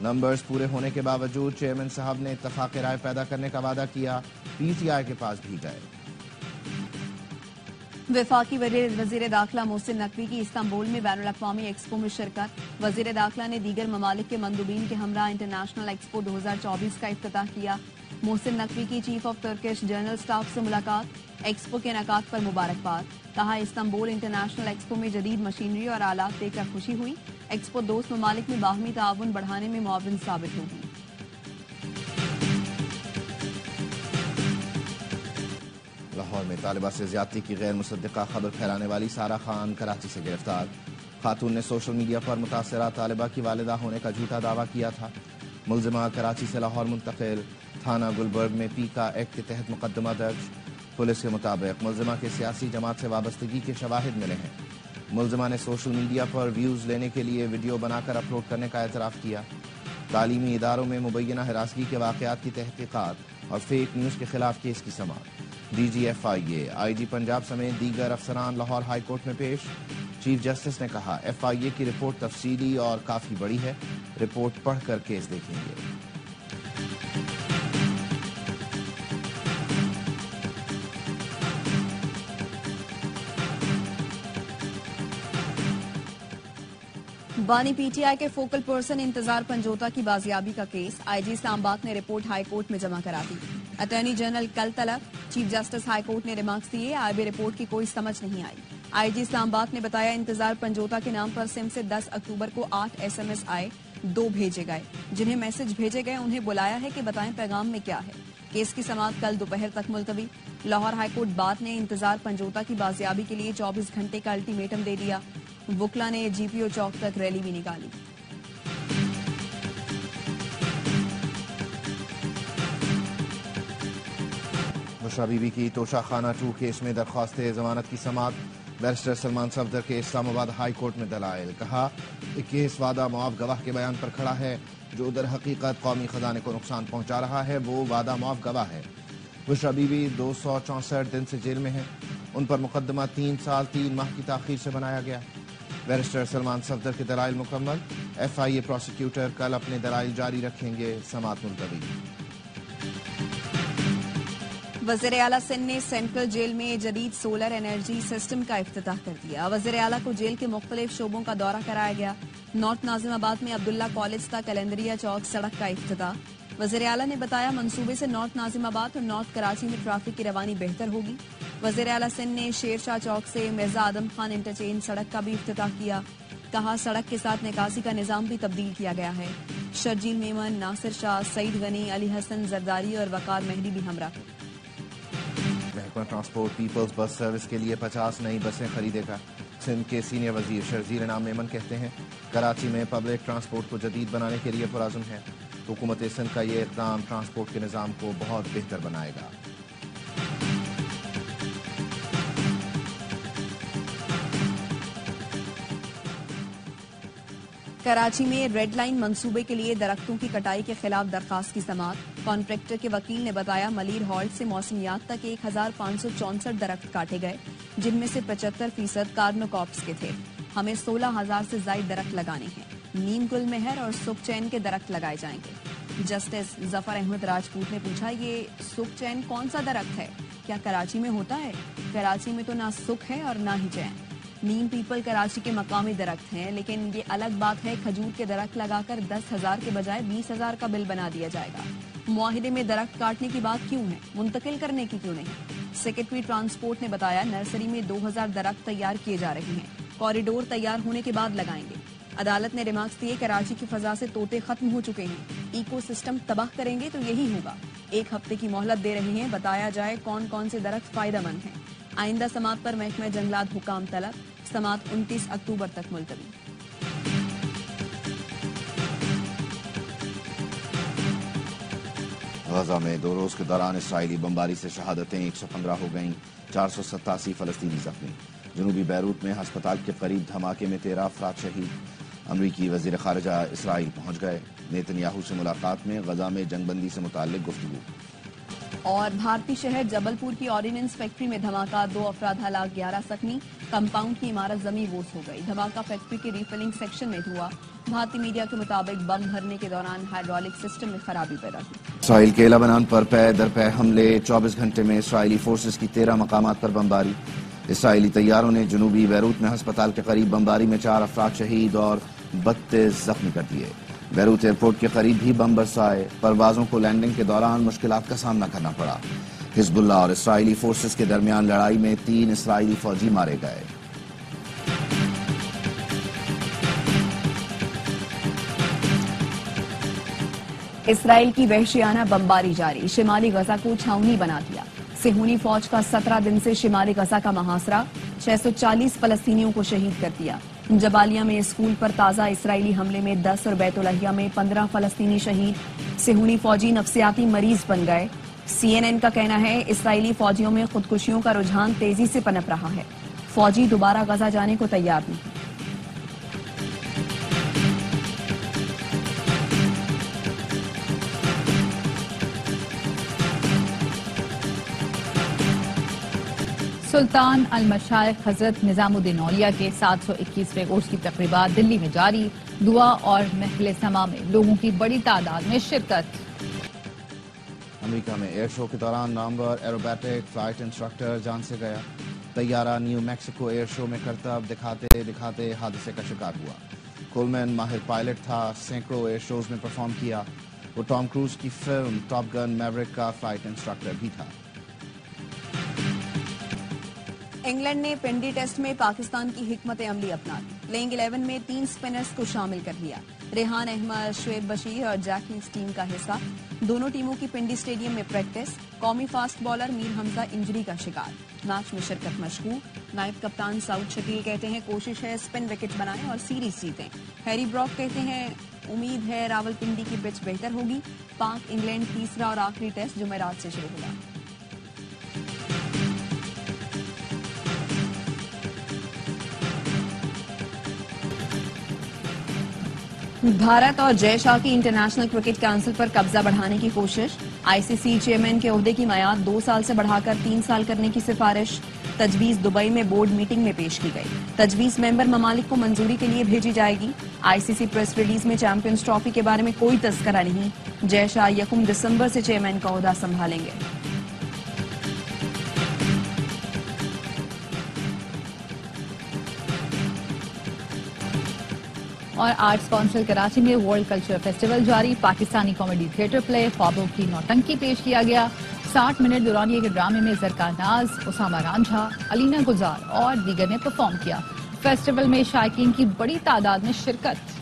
Numbers پورے ہونے کے باوجود چیئرمین صاحب نے اتفاق رائے پیدا کرنے کا وعدہ کیا، پی ٹی آئی کے پاس بھی گئے۔ وفاقی وزیر داخلہ محسن نقوی کی استنبول میں بین الاقوامی ایکسپو میں شرکت۔ وزیر داخلہ نے دیگر ممالک کے مندوبین کے ہمراہ انٹرنیشنل ایکسپو 2024 کا افتتاح کیا۔ محسن نقوی کی chief of Turkish general staff سے ملاقات، ایکسپو کے انعقاد پر مبارکباد۔ کہا استنبول انٹرنیشنل ایکسپو میں جدید مشینری اور آلات دیکھ کر خوشی ہوئی۔ ایکسپو دوست ممالک میں باہمی تعاون بڑھانے میں معاون ثابت ہوگی۔ لاہور میں طالبہ سے زیادتی کی غیر مصدقہ خبر پھیلانے والی سارہ خان کراچی سے گرفتار۔ خاتون نے سوشل میڈیا پر متاثرہ طالبہ کی والدہ ہونے کا جھوٹا دعویٰ کیا تھا۔ ملزمہ کراچی سے لاہور منتقل، تھانہ گلبرگ میں پیکا ایکٹ کے تحت مقدمہ درج۔ پولیس کے مطابق ملزمہ کے سیاسی جماعت سے وابستگی کے شواہد ملے ہیں۔ ملزمہ نے سوشل میڈیا پر ویوز لینے کے لیے ویڈیو بنا کر اپلوڈ کرنے کا اعتراف کیا۔ تعلیمی اداروں میں مبینہ ہراسگی کے واقعات کی تحقیقات اور فیک نیوز کے خلاف کیس کی سماعت۔ ڈی جی ایف آئی اے، آئی جی پنجاب سمیت دیگر افسران لاہور ہائی کورٹ میں پیش۔ چیف جسٹس نے کہا ایف آئی اے کی رپورٹ تفصیلی اور کافی بڑی ہے، رپورٹ پڑھ کر کیس دیکھیں گے۔ بانی پی ٹی آئی کے فوکل پرسن انتظار پنجوتا کی بازیابی کا کیس، آئی جی اسلام آباد نے رپورٹ ہائی کورٹ میں جمع کرا دی۔ اٹارنی جنرل کل طلب، چیف جسٹس ہائی کورٹ نے ریمارکس دیے، آئی رپورٹ کی کوئی سمجھ نہیں آئی۔ آئی جی اسلام آباد نے بتایا انتظار پنجوتا کے نام پر سم سے 10 اکتوبر کو 8 ایس ایم ایس آئے، 2 بھیجے گئے۔ جنہیں میسج بھیجے گئے انہیں بلایا ہے کہ بتائیں پیغام میں کیا ہے۔ کیس کی سماعت کل دوپہر تک ملتوی۔ لاہور ہائی کورٹ بات نے انتظار پنجوتا کی بازیابی کے لیے 24 گھنٹے کا الٹیمیٹم دے دیا۔ وکلا نے جی پی او چوک تک ریلی بھی نکالی۔ بشرا بی بی کی توشہ خانہ 2 کیس میں درخواست ضمانت کی سماعت۔ بیرسٹر سلمان صفدر کے اسلام آباد ہائی کورٹ میں دلائل، کہا کہ کیس وعدہ معاف گواہ کے بیان پر کھڑا ہے، جو در حقیقت قومی خزانے کو نقصان پہنچا رہا ہے وہ وعدہ معاف گواہ ہے۔ بشرا بی بی 264 دن سے جیل میں ہے، ان پر مقدمہ 3 سال 3 ماہ کی تاخیر سے بنایا گیا۔ بیرسٹر سلمان صفدر کے دلائل مکمل، ایف آئی اے پروسیکیوٹر کل اپنے دلائل جاری رکھیں گے، سماعت ملتوی۔ وزیر اعلیٰ سندھ نے سینٹرل جیل میں جدید سولر انرجی سسٹم کا افتتاح کر دیا۔ وزیر اعلیٰ کو جیل کے مختلف شعبوں کا دورہ کرایا گیا۔ نارتھ ناظم آباد میں عبداللہ کالج تک کیلنڈریا چوک سڑک کا افتتاح۔ وزیر اعلیٰ نے بتایا منصوبے سے نارتھ ناظم آباد اور نارتھ کراچی میں ٹریفک کی روانی بہتر ہوگی۔ وزیر اعلیٰ سندھ نے شیر شاہ چوک سے مرزا آدم خان انٹرچینج سڑک کا بھی افتتاح کیا۔ کہا سڑک کے ساتھ نکاسی کا نظام بھی تبدیل کیا گیا ہے۔ شرجیل میمن، ناصر شاہ، سعید غنی، علی حسن زرداری اور وقار مہدی بھی ہمراہ تھے۔ محکمہ ٹرانسپورٹ پیپلز بس سروس کے لیے 50 نئی بسیں خریدے گا۔ سندھ کے سینئر وزیر شرجیل انعام میمن کہتے ہیں کراچی میں پبلک ٹرانسپورٹ کو جدید بنانے کے لیے پرعزم ہے۔ حکومت سندھ کا یہ اقدام ٹرانسپورٹ کے نظام کو بہت بہتر بنائے گا۔ کراچی میں ریڈ لائن منصوبے کے لیے درختوں کی کٹائی کے خلاف درخواست کی سماعت۔ کانٹریکٹر کے وکیل نے بتایا ملیر ہالٹ سے موسمیات تک 1564 درخت کاٹے گئے، جن میں سے 75% کارنوکاپس کے تھے۔ ہمیں 16,000 سے زائد درخت لگانے ہیں۔ نیم گل مہر اور سکھ چین کے درخت لگائے جائیں گے۔ جسٹس ظفر احمد راجپوت نے پوچھا یہ سکھ چین کون سا درخت ہے؟ کیا کراچی میں ہوتا ہے؟ کراچی میں تو نہ سکھ ہے اور نہ ہی چین۔ نیم پیپل کراچی کے مقامی درخت ہیں، لیکن یہ الگ بات ہے کھجور کے درخت لگا کر 10,000 کے بجائے 20,000 کا بل بنا دیا جائے گا۔ معاہدے میں درخت کاٹنے کی بات کیوں ہے؟ منتقل کرنے کی کیوں نہیں؟ سیکرٹری ٹرانسپورٹ نے بتایا نرسری میں 2,000 درخت تیار کیے جا رہے ہیں، کوریڈور تیار ہونے کے بعد لگائیں گے۔ عدالت نے ریمارکس دیے کراچی کی فضا سے طوطے ختم ہو چکے ہیں، ایکو سسٹم تباہ کریں گے تو یہی ہوگا۔ 1 ہفتے کی مہلت دے رہے ہیں، بتایا جائے کون کون سے درخت فائدہ مند ہیں۔ آئندہ سماعت پر محکمہ جنگلات حکام طلب، سماعت 29 اکتوبر تک ملتوی۔ غزہ میں 2 روز کے دوران اسرائیلی بمباری سے شہادتیں 115 ہو گئیں، 487 فلسطینی زخمی۔ جنوبی بیروت میں ہسپتال کے قریب دھماکے میں 13 افراد شہید۔ امریکی وزیر خارجہ اسرائیل پہنچ گئے۔ نیتنیاہو سے ملاقات میں غزہ میں جنگ بندی سے متعلق گفتگو۔ اور بھارتی شہر جبل پور کی آرڈیننس فیکٹری میں دھماکہ، 2 افراد ہلاک، 11 زخمی۔ کمپاؤنڈ کی عمارت زمین بوس ہو گئی۔ دھماکہ فیکٹری کے ریفلنگ سیکشن میں ہوا۔ بھارتی میڈیا کے مطابق بم بھرنے کے دوران ہائیڈرولک سسٹم میں خرابی پیدا ہوئی۔ اسرائیل کے لبنان پر پے در پے حملے، 24 گھنٹے میں اسرائیلی فورسز کی 13 مقامات پر بمباری۔ اسرائیلی طیاروں نے جنوبی بیروت میں ہسپتال کے قریب بمباری میں 4 افراد شہید اور 32 زخمی کر دیے۔ بیروت ایئرپورٹ کے قریب بھی بم برسائے، پروازوں کو لینڈنگ کے دوران مشکلات کا سامنا کرنا پڑا۔ حزب اللہ اور اسرائیلی فورسز کے درمیان لڑائی میں 3 اسرائیلی فوجی مارے گئے۔ اسرائیل کی وحشیانہ بمباری جاری، شمالی غزہ کو چھاؤنی بنا دیا۔ صہیونی فوج کا 17 دن سے شمالی غزہ کا محاصرہ، 640 فلسطینیوں کو شہید کر دیا۔ جبالیہ میں اسکول پر تازہ اسرائیلی حملے میں 10 اور بیت الہیہ میں 15 فلسطینی شہید۔ صہیونی فوجی نفسیاتی مریض بن گئے۔ CNN کا کہنا ہے اسرائیلی فوجیوں میں خودکشیوں کا رجحان تیزی سے پنپ رہا ہے۔ فوجی دوبارہ غزہ جانے کو تیار نہیں۔ سلطان المشائخ حضرت نظام الدین اولیاء کے 721ویں عرس کی تقریبات دلی میں جاری، دعا اور محفل سما میں لوگوں کی بڑی تعداد میں شرکت۔ امریکہ میں ایئر شو کے دوران نامور ایروبیٹک فلائٹ انسٹرکٹر جان سے گیا۔ طیارہ نیو میکسیکو ایئر شو میں کرتب دکھاتے دکھاتے حادثے کا شکار ہوا۔ کولمین ماہر پائلٹ تھا، سینکڑوں ایئر شوز میں پرفارم کیا۔ وہ ٹام کروز کی فلم ٹاپ گن میوریک کا فلائٹ انسٹرکٹر بھی تھا۔ انگلینڈ نے پنڈی ٹیسٹ میں پاکستان کی حکمت عملی اپنا لی، پلینگ 11 میں 3 سپنرز کو شامل کر لیا۔ ریحان احمد، شعیب بشیر اور جیک ہیلز ٹیم کا حصہ۔ دونوں ٹیموں کی پنڈی اسٹیڈیم میں پریکٹس۔ قومی فاسٹ بالر میر حمزہ انجری کا شکار، میچ میں شرکت مشکوک۔ نائب کپتان سعود شکیل کہتے ہیں کوشش ہے اسپن وکٹ بنائیں اور سیریز جیتیں۔ ہیری براک کہتے ہیں امید ہے راولپنڈی کی پچ بہتر ہوگی۔ پاک انگلینڈ تیسرا اور آخری ٹیسٹ جمعرات سے شروع ہوگا۔ بھارت اور جے شاہ کی انٹرنیشنل کرکٹ کونسل پر قبضہ بڑھانے کی کوشش۔ ICC چیئرمین کے عہدے کی میعاد 2 سال سے بڑھا کر 3 سال کرنے کی سفارش۔ تجویز دبئی میں بورڈ میٹنگ میں پیش کی گئی۔ تجویز ممبر ممالک کو منظوری کے لیے بھیجی جائے گی۔ ICC پریس ریلیز میں چیمپئنز ٹرافی کے بارے میں کوئی تذکرہ نہیں۔ جے شاہ 1 دسمبر سے چیئرمین کا عہدہ سنبھالیں گے۔ اور آرٹس کونسل کراچی میں ورلڈ کلچر فیسٹیول جاری، پاکستانی کامیڈی تھیٹر پلے خوابوں کی نوٹنکی پیش کیا گیا۔ 60 منٹ دورانیے کے ڈرامے میں زرکا ناز، اسامہ رانجھا، علینا گلزار اور دیگر نے پرفارم کیا۔ فیسٹیول میں شائقین کی بڑی تعداد میں شرکت۔